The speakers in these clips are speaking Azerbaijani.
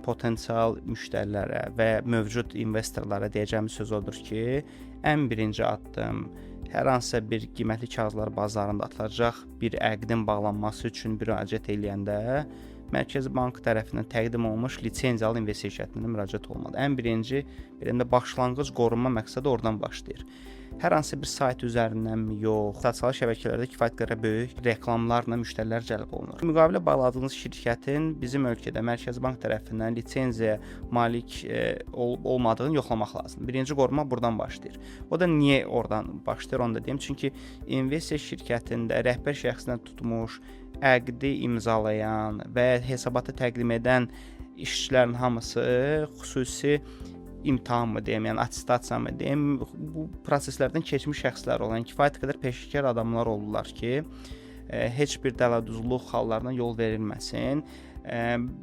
Potensial müştərilərə və mövcud investorlara deyəcəyim söz odur ki, ən birinci addım hər hansısa bir qiymətli kağızlar bazarında atılacaq bir əqdin bağlanması üçün müraciət eləyəndə Mərkəzi Bank tərəfindən təqdim olunmuş lisenziyalı investisiya şirkətinə müraciət olmalıdır. Ən birinci birində başlanğıc qorunma məqsədi oradan başlayır. Hər hansı bir sayt üzərindənmi, yox, sosial şəbəkələrdə kifayət qədər böyük reklamlarla müştərilər cəlb olunur. Müqavilə bağladığınız şirkətin bizim ölkədə Mərkəzi Bank tərəfindən lisenziyaya malik olub-olmadığını yoxlamaq lazımdır. Birinci qorunma buradan başlayır. O da niyə oradan başlayır, onu da deyim. Çünki investisiya şirkətində rəhbər şəxsindən tutmuş, əqdi imzalayan və hesabatı təqdim edən işçilərin hamısı xüsusi imtahan mı deyim, yəni attestasiya mı deyim, bu proseslərdən keçmiş şəxslər olan kifayət qədər peşəkar adamlar olurlar ki, heç bir dələduzluq hallarına yol verilməsin.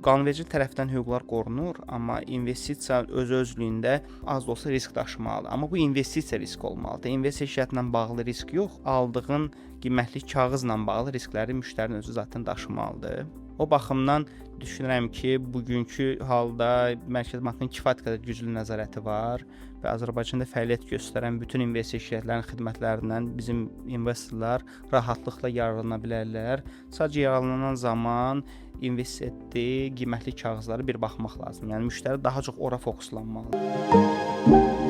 Qanunverici tərəfdən hüquqlar qorunur, amma investisiya öz-özlüyündə az da olsa risk daşımalıdır. Amma bu investisiya riski olmalıdır. İnvestisiya şirkətinlə bağlı risk yox, aldığın qiymətli kağızla bağlı riskləri müştərinin özü zaten daşımalıdır. O baxımdan düşünürəm ki, bugünkü halda Mərkəzi Bankın kifayət qədər güclü nəzarəti var və Azərbaycanda fəaliyyət göstərən bütün investisiya şirkətlərinin xidmətlərindən bizim investorlar rahatlıqla yararlana bilərlər. Sadəcə yararlanan zaman investisiya etdiyi qiymətli kağızlara bir baxmaq lazım. Yəni müştəri daha çox ora fokuslanmalıdır.